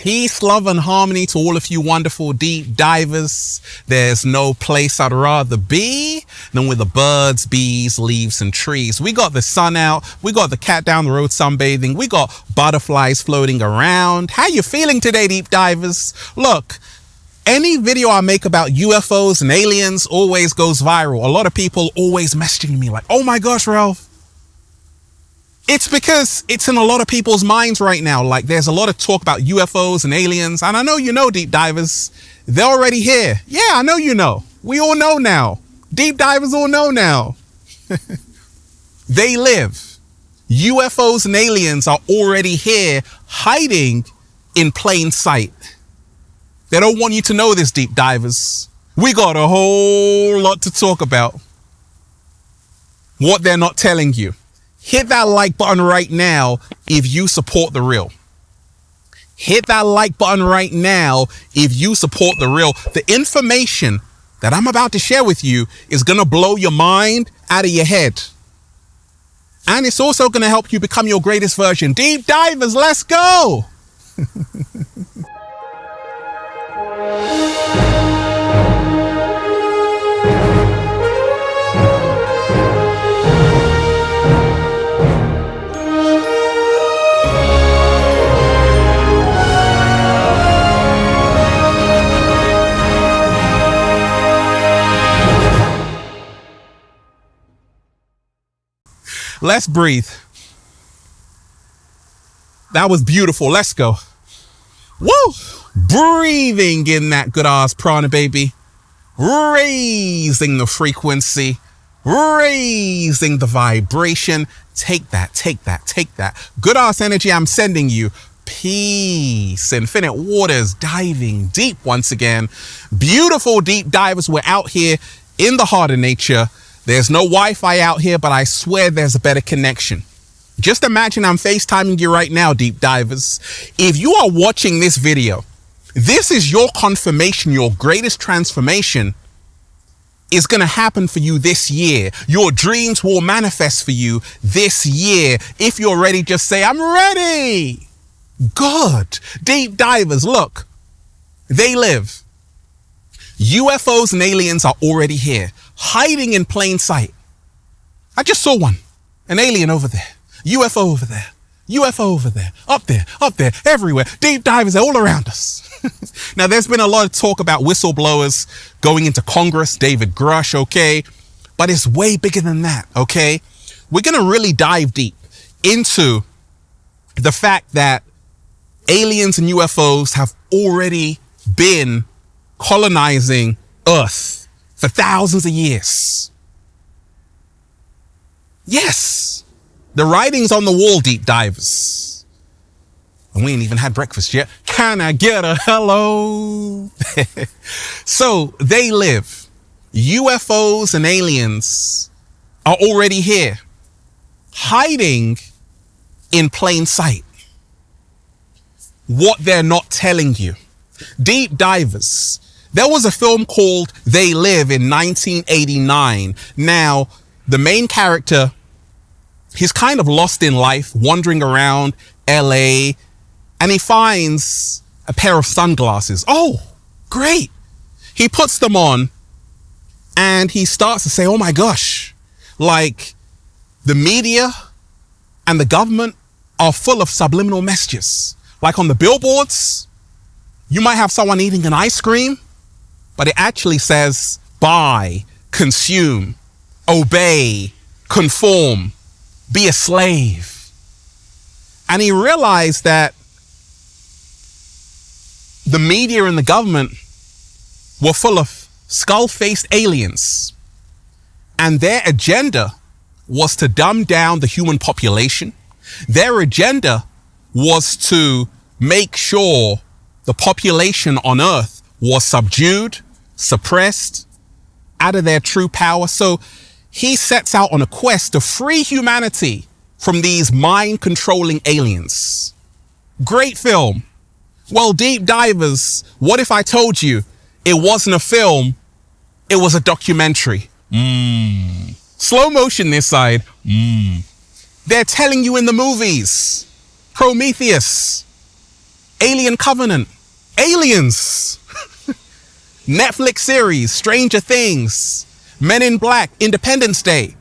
Peace, love, and harmony to all of you wonderful deep divers. There's no place I'd rather be than with the birds, bees, leaves, and trees. We got the sun out. We got the cat down the road sunbathing. We got butterflies floating around. How you feeling today, deep divers? Look, any video I make about UFOs and aliens always goes viral. A lot of people always messaging me like, oh my gosh, Ralph. It's because it's in a lot of people's minds right now. Like there's a lot of talk about UFOs and aliens. And I know you know, deep divers, they're already here. Yeah, I know you know. We all know now. Deep divers all know now. They live. UFOs and aliens are already here, hiding in plain sight. They don't want you to know this, deep divers. We got a whole lot to talk about. What they're not telling you. Hit that like button right now if you support the real. Hit that like button right now if you support the real. The information that I'm about to share with you is going to blow your mind out of your head. And it's also going to help you become your greatest version. Deep divers, let's go. Let's breathe. That was beautiful. Let's go. Woo! Breathing in that good ass prana, baby. Raising the frequency. Raising the vibration. Take that, take that, take that. Good ass energy I'm sending you. Peace. Infinite waters diving deep once again. Beautiful deep divers. We're out here in the heart of nature. There's no Wi-Fi out here, but I swear there's a better connection. Just imagine I'm FaceTiming you right now, deep divers. If you are watching this video, this is your confirmation, your greatest transformation is going to happen for you this year. Your dreams will manifest for you this year. If you're ready, just say, I'm ready. Good. Deep divers, look, they live. UFOs and aliens are already here, hiding in plain sight. I just saw one, an alien over there, UFO over there, UFO over there, up there, everywhere. Deep divers, they're all around us. Now, there's been a lot of talk about whistleblowers going into Congress, David Grush, okay? But it's way bigger than that, okay? We're going to really dive deep into the fact that aliens and UFOs have already been colonizing Earth for thousands of years. Yes, the writing's on the wall, deep divers. And we ain't even had breakfast yet. Can I get a hello? So they live. UFOs and aliens are already here, hiding in plain sight. What they're not telling you. Deep divers. There was a film called They Live in 1989. Now, the main character, he's kind of lost in life, wandering around LA, and he finds a pair of sunglasses. Oh, great. He puts them on and he starts to say, oh my gosh, like the media and the government are full of subliminal messages. Like on the billboards, you might have someone eating an ice cream, but it actually says buy, consume, obey, conform, be a slave. And he realized that the media and the government were full of skull-faced aliens. And their agenda was to dumb down the human population. Their agenda was to make sure the population on Earth was subdued, suppressed, out of their true power. So he sets out on a quest to free humanity from these mind-controlling aliens. Great film. Well, deep divers, what if I told you it wasn't a film, it was a documentary? Slow motion this side. They're telling you in the movies, Prometheus, Alien Covenant, Aliens, Netflix series, Stranger Things, Men in Black, Independence Day.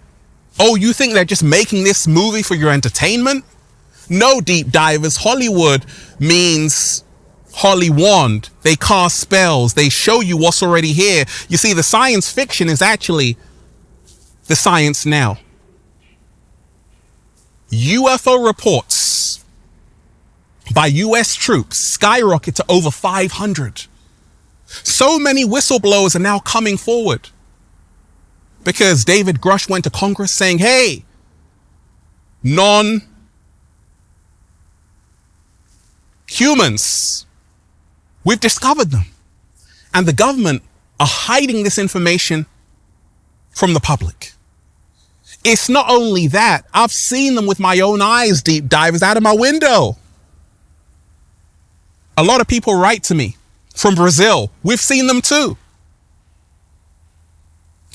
Oh, you think they're just making this movie for your entertainment? No, deep divers, Hollywood means Hollywood. They cast spells. They show you what's already here. You see, the science fiction is actually the science now. UFO reports by US troops skyrocket to over 500. So many whistleblowers are now coming forward because David Grush went to Congress saying, hey, non-humans, we've discovered them. And the government are hiding this information from the public. It's not only that, I've seen them with my own eyes, deep divers, out of my window. A lot of people write to me from Brazil. We've seen them too.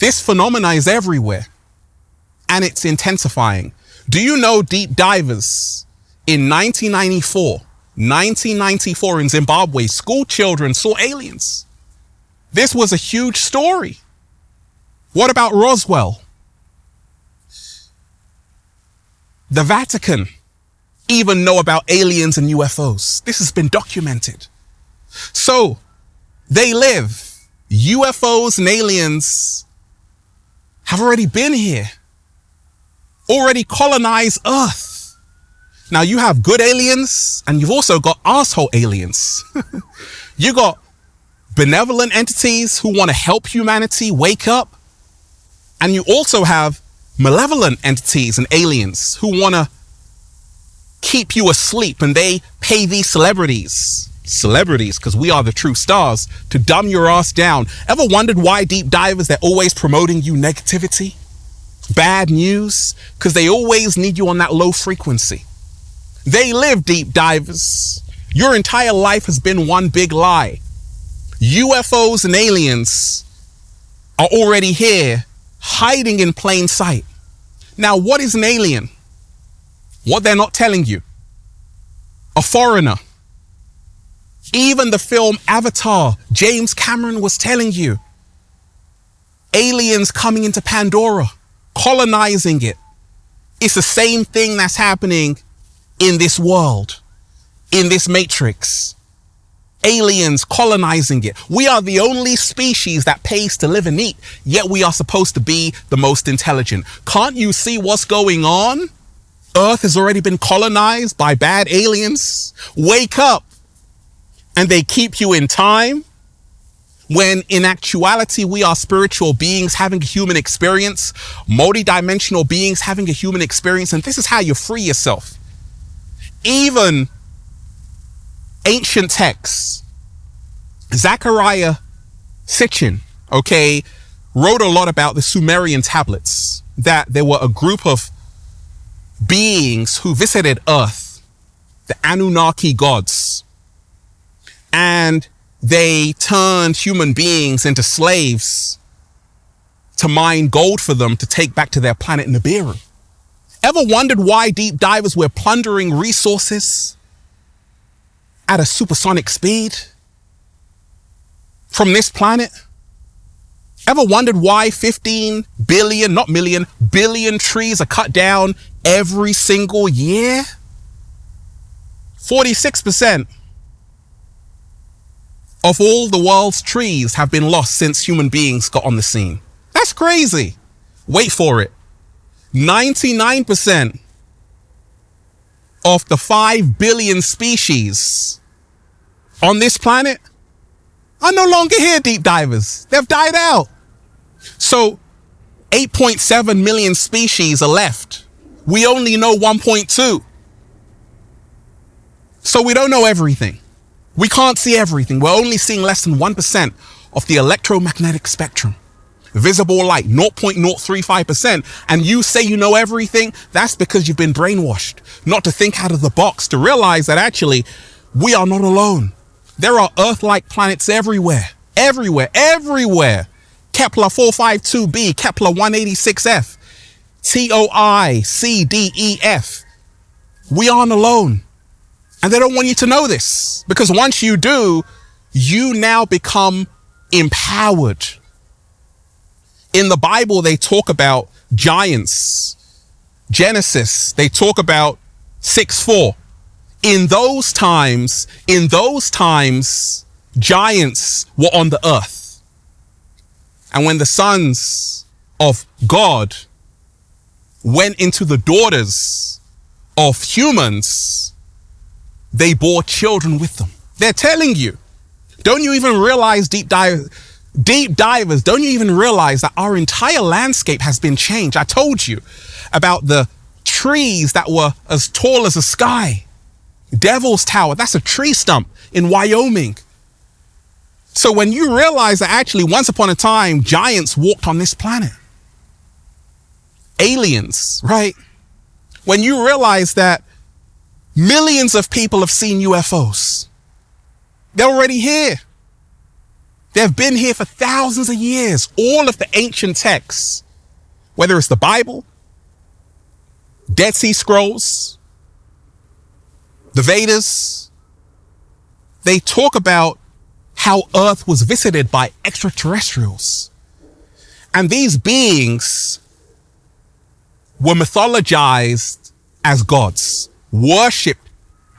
This phenomena is everywhere and it's intensifying. Do you know, deep divers, in 1994 in Zimbabwe, school children saw aliens. This was a huge story. What about Roswell? The Vatican even know about aliens and UFOs. This has been documented. So they live. UFOs and aliens have already been here, already colonized Earth. Now you have good aliens and you've also got asshole aliens. You got benevolent entities who want to help humanity wake up. And you also have malevolent entities and aliens who want to keep you asleep, and they pay these celebrities, because we are the true stars, to dumb your ass down. Ever wondered why, deep divers, they're always promoting you negativity, bad news? Because they always need you on that low frequency. They live, deep divers. Your entire life has been one big lie. UFOs and aliens are already here, hiding in plain sight. Now, what is an alien? What they're not telling you. A foreigner. Even the film Avatar, James Cameron was telling you. Aliens coming into Pandora, colonizing it. It's the same thing that's happening in this world, in this matrix. Aliens colonizing it. We are the only species that pays to live and eat, yet we are supposed to be the most intelligent. Can't you see what's going on? Earth has already been colonized by bad aliens. Wake up. And they keep you in time, when in actuality we are spiritual beings having a human experience, multi-dimensional beings having a human experience, and this is how you free yourself. Even ancient texts, Zechariah Sitchin, wrote a lot about the Sumerian tablets, that there were a group of beings who visited Earth, the Anunnaki gods, and they turned human beings into slaves to mine gold for them to take back to their planet Nibiru. Ever wondered why, deep divers, we're plundering resources at a supersonic speed from this planet? Ever wondered why 15 billion, not million, billion trees are cut down every single year? 46% of all the world's trees have been lost since human beings got on the scene. That's crazy. Wait for it. 99% of the 5 billion species on this planet are no longer here, deep divers. They've died out. So 8.7 million species are left. We only know 1.2. So we don't know everything. We can't see everything. We're only seeing less than 1% of the electromagnetic spectrum. Visible light, 0.035%. And you say you know everything? That's because you've been brainwashed not to think out of the box, to realize that actually we are not alone. There are Earth-like planets everywhere, everywhere. Kepler 452b, Kepler 186f, TOI, C, D, E, F. We aren't alone. And they don't want you to know this, because once you do, you now become empowered. In the Bible, they talk about giants. Genesis, they talk about 6:4. In those times, giants were on the earth. And when the sons of God went into the daughters of humans, they bore children with them. They're telling you, don't you even realize, deep divers, don't you even realize that our entire landscape has been changed? I told you about the trees that were as tall as the sky. Devil's Tower, that's a tree stump in Wyoming. So when you realize that actually once upon a time, giants walked on this planet. Aliens, right? When you realize that millions of people have seen UFOs. They're already here. They've been here for thousands of years. All of the ancient texts, whether it's the Bible, Dead Sea Scrolls, the Vedas, they talk about how Earth was visited by extraterrestrials. And these beings were mythologized as gods, worshipped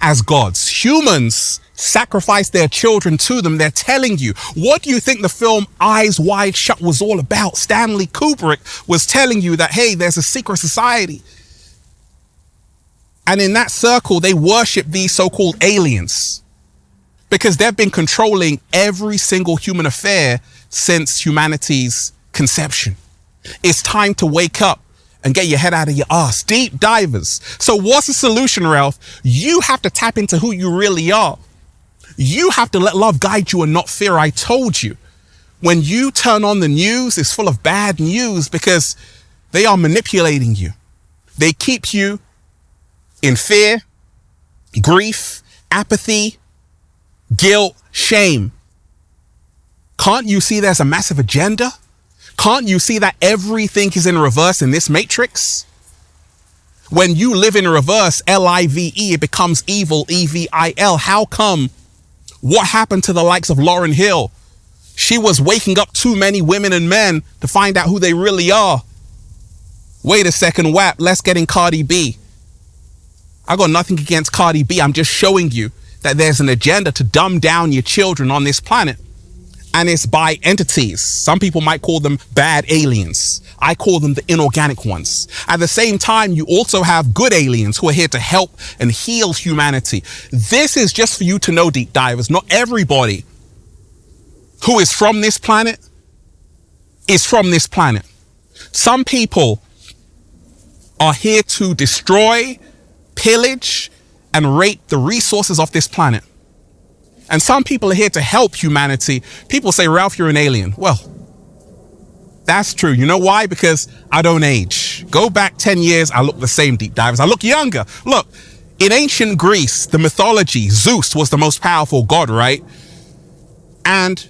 as gods. Humans sacrificed their children to them. They're telling you. What do you think the film Eyes Wide Shut was all about? Stanley Kubrick was telling you that, hey, there's a secret society. And in that circle, they worship these so-called aliens because they've been controlling every single human affair since humanity's conception. It's time to wake up and get your head out of your ass. Deep divers. So what's the solution, Ralph? You have to tap into who you really are. You have to let love guide you and not fear. I told you. When you turn on the news, it's full of bad news because they are manipulating you. They keep you in fear, grief, apathy, guilt, shame. Can't you see there's a massive agenda? Can't you see that everything is in reverse in this matrix? When you live in reverse, L-I-V-E, it becomes evil, E-V-I-L. How come? What happened to the likes of Lauryn Hill? She was waking up too many women and men to find out who they really are. Wait a second, WAP, let's get in Cardi B. I got nothing against Cardi B. I'm just showing you that there's an agenda to dumb down your children on this planet. And it's by entities. Some people might call them bad aliens. I call them the inorganic ones. At the same time, you also have good aliens who are here to help and heal humanity. This is just for you to know, deep divers. Not everybody who is from this planet is from this planet. Some people are here to destroy, pillage, and rape the resources of this planet. And some people are here to help humanity. People say, Ralph, you're an alien. Well, that's true. You know why? Because I don't age. Go back 10 years, I look the same, deep divers. I look younger. Look, in ancient Greece, the mythology, Zeus was the most powerful god, right? And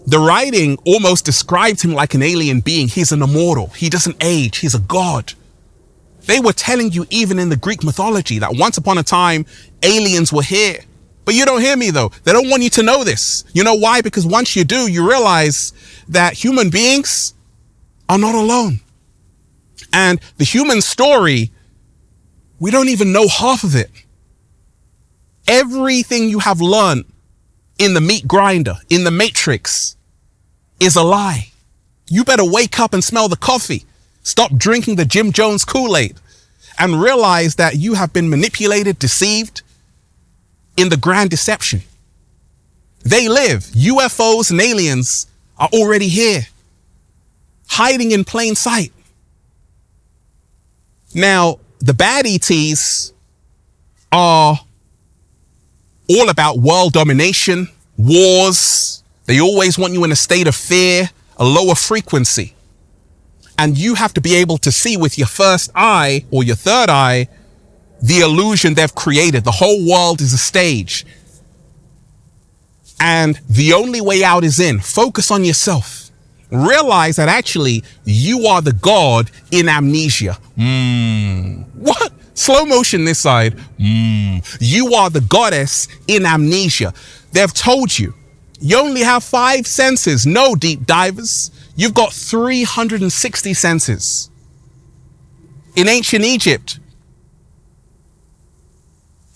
the writing almost described him like an alien being. He's an immortal. He doesn't age. He's a god. They were telling you even in the Greek mythology that once upon a time, aliens were here. But you don't hear me though. They don't want you to know this. You know why? Because once you do, you realize that human beings are not alone. And the human story, we don't even know half of it. Everything you have learned in the meat grinder, in the matrix, is a lie. You better wake up and smell the coffee. Stop drinking the Jim Jones Kool-Aid and realize that you have been manipulated, deceived, in the grand deception. They live. UFOs and aliens are already here, hiding in plain sight. Now, the bad ETs are all about world domination, wars. They always want you in a state of fear, a lower frequency. And you have to be able to see with your first eye or your third eye the illusion they've created. The whole world is a stage. And the only way out is in. Focus on yourself. Realize that actually you are the God in amnesia. What? Slow motion this side. You are the goddess in amnesia. They've told you you only have 5 senses. No, deep divers. You've got 360 senses. In ancient Egypt,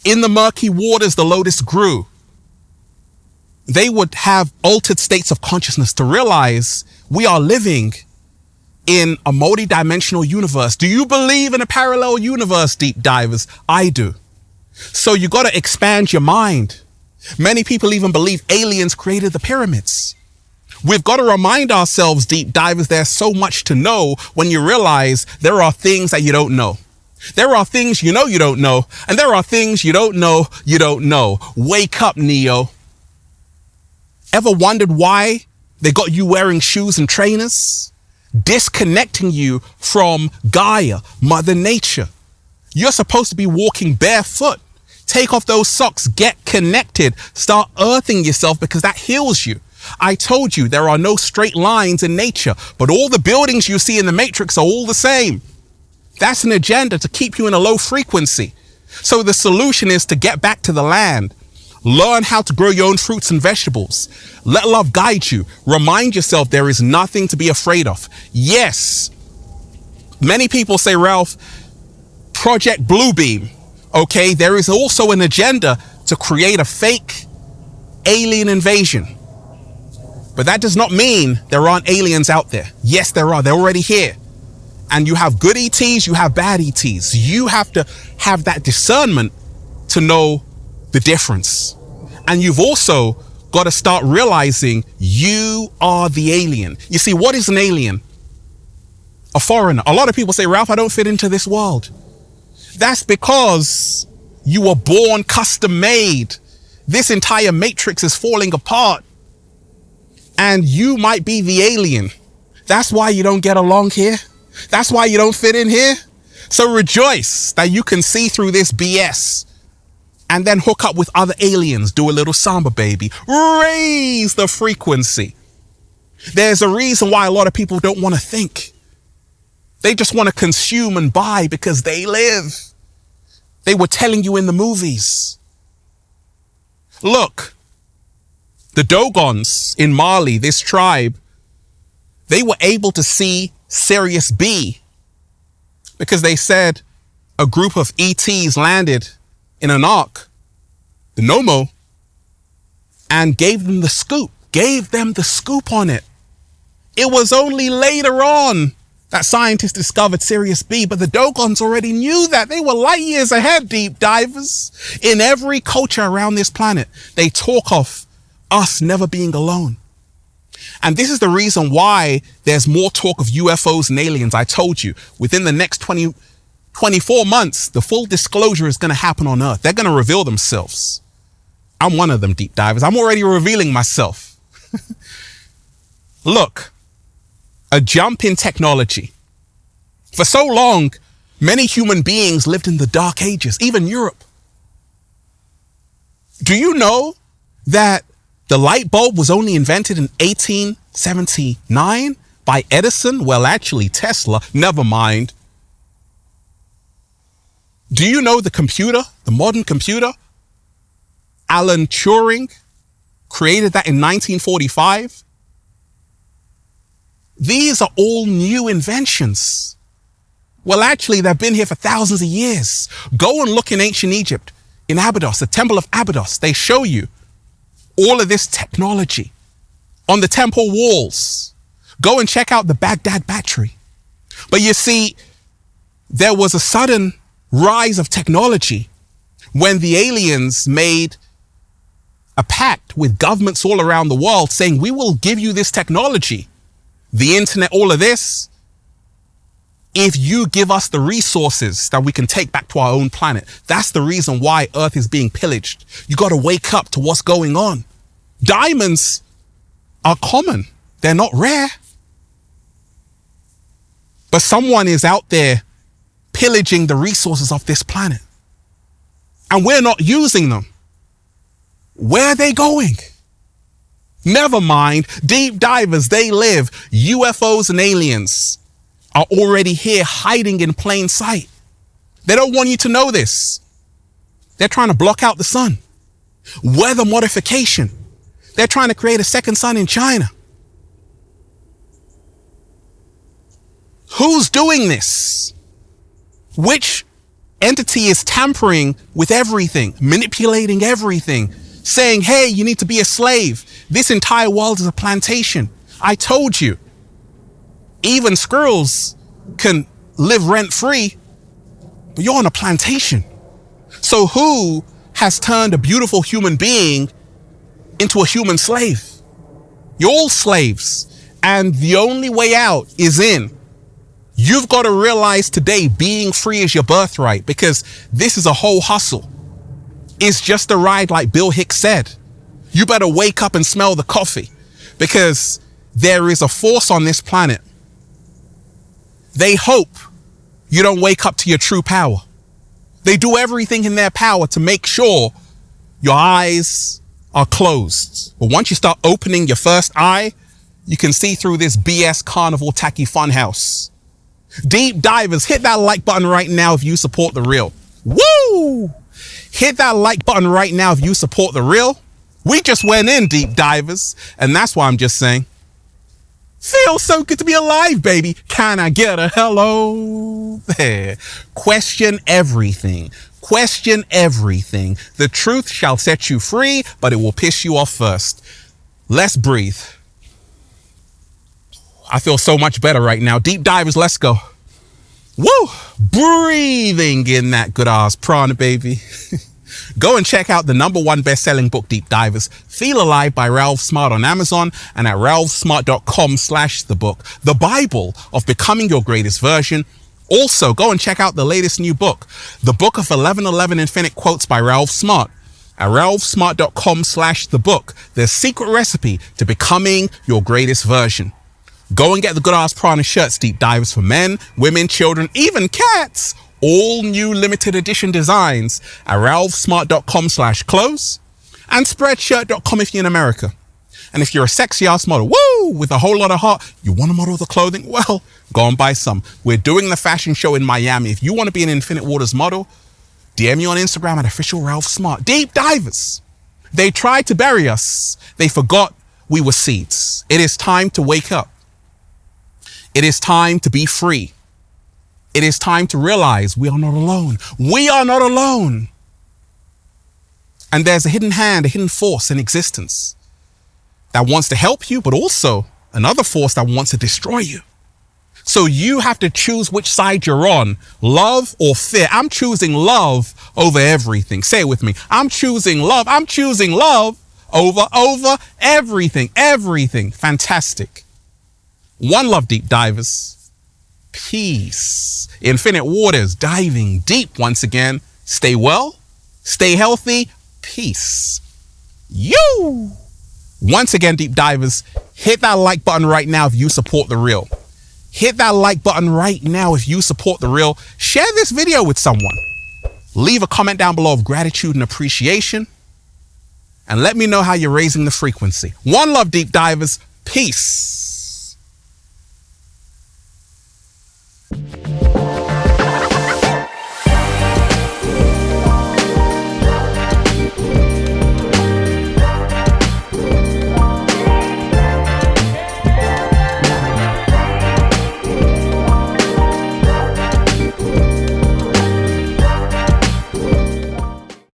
in the murky waters, the lotus grew. They would have altered states of consciousness to realize we are living in a multi-dimensional universe. Do you believe in a parallel universe, deep divers? I do. So you got to expand your mind. Many people even believe aliens created the pyramids. We've got to remind ourselves, deep divers, there's so much to know when you realize there are things that you don't know. There are things you know you don't know, and there are things you don't know you don't know. Wake up, Neo. Ever wondered why they got you wearing shoes and trainers? Disconnecting you from Gaia, Mother Nature. You're supposed to be walking barefoot. Take off those socks, get connected, start earthing yourself because that heals you. I told you there are no straight lines in nature, but all the buildings you see in the Matrix are all the same. That's an agenda to keep you in a low frequency. So the solution is to get back to the land. Learn how to grow your own fruits and vegetables. Let love guide you. Remind yourself there is nothing to be afraid of. Yes, many people say, Ralph, Project Bluebeam. Okay, there is also an agenda to create a fake alien invasion. But that does not mean there aren't aliens out there. Yes, there are. They're already here. And you have good ETs, you have bad ETs. You have to have that discernment to know the difference. And you've also got to start realizing you are the alien. You see, what is an alien? A foreigner. A lot of people say, Ralph, I don't fit into this world. That's because you were born custom made. This entire matrix is falling apart. And you might be the alien. That's why you don't get along here. That's why you don't fit in here. So rejoice that you can see through this BS and then hook up with other aliens. Do a little samba, baby. Raise the frequency. There's a reason why a lot of people don't want to think. They just want to consume and buy because they live. They were telling you in the movies. Look, the Dogons in Mali, this tribe, they were able to see Sirius B because they said a group of ETs landed in an ark, the Nomo, and gave them the scoop on it. It was only later on that scientists discovered Sirius B, but the Dogons already knew that. They were light years ahead, deep divers. In every culture around this planet, they talk of us never being alone. And this is the reason why there's more talk of UFOs and aliens. I told you, within the next 24 months, the full disclosure is going to happen on Earth. They're going to reveal themselves. I'm one of them, deep divers. I'm already revealing myself. Look, a jump in technology. For so long, many human beings lived in the dark ages, even Europe. Do you know that the light bulb was only invented in 1879 by Edison? Well, actually, Tesla. Never mind. Do you know the computer, the modern computer? Alan Turing created that in 1945. These are all new inventions. Well, actually, they've been here for thousands of years. Go and look in ancient Egypt, in Abydos, the Temple of Abydos. They show you all of this technology on the temple walls. Go and check out the Baghdad Battery. But you see, there was a sudden rise of technology when the aliens made a pact with governments all around the world saying, we will give you this technology, the internet, all of this, if you give us the resources that we can take back to our own planet. That's the reason why Earth is being pillaged. You got to wake up to what's going on. Diamonds are common. They're not rare. But someone is out there pillaging the resources of this planet. And we're not using them. Where are they going? Never mind. Deep divers, they live. UFOs and aliens are already here, hiding in plain sight. They don't want you to know this. They're trying to block out the sun. Weather modification. They're trying to create a second sun in China. Who's doing this? Which entity is tampering with everything, manipulating everything, saying, hey, you need to be a slave. This entire world is a plantation. I told you. Even squirrels can live rent-free, but you're on a plantation. So who has turned a beautiful human being into a human slave? You're all slaves. And the only way out is in. You've got to realize today being free is your birthright, because this is a whole hustle. It's just a ride, like Bill Hicks said. You better wake up and smell the coffee, because there is a force on this planet. They hope you don't wake up to your true power. They do everything in their power to make sure your eyes are closed. But once you start opening your first eye, you can see through this BS carnival tacky funhouse. Deep divers, hit that like button right now if you support the real. Woo! Hit that like button right now if you support the real. We just went in, deep divers, and that's why I'm just saying, feels so good to be alive, baby. Can I get a hello there? Question everything. Question everything. The truth shall set you free, but it will piss you off first. Let's breathe. I feel so much better right now. Deep divers, let's go. Woo! Breathing in that good ass prana, baby. Go and check out the #1 best-selling book, Deep Divers, Feel Alive by Ralph Smart on Amazon and at ralphsmart.com/thebook, the Bible of becoming your greatest version. Also, go and check out the latest new book, The Book of 1111 Infinite Quotes by Ralph Smart at ralphsmart.com/thebook, the secret recipe to becoming your greatest version. Go and get the good ass prana shirts, Deep Divers, for men, women, children, even cats. All new limited edition designs at ralphsmart.com/clothes and spreadshirt.com if you're in America. And if you're a sexy ass model, woo, with a whole lot of heart, you want to model the clothing? Well, go and buy some. We're doing the fashion show in Miami. If you want to be an Infinite Waters model, DM me on Instagram at official Ralph Smart. Deep Divers. They tried to bury us. They forgot we were seeds. It is time to wake up. It is time to be free. It is time to realize we are not alone. We are not alone. And there's a hidden hand, a hidden force in existence that wants to help you, but also another force that wants to destroy you. So you have to choose which side you're on, love or fear. I'm choosing love over everything. Say it with me. I'm choosing love. I'm choosing love over everything. Everything. Fantastic. One love, Deep Divers. Peace. Infinite Waters, diving deep once again. Stay well, stay healthy, peace. You. Once again, Deep Divers, hit that like button right now if you support the real. Hit that like button right now if you support the real. Share this video with someone. Leave a comment down below of gratitude and appreciation. And let me know how you're raising the frequency. One love, Deep Divers. Peace.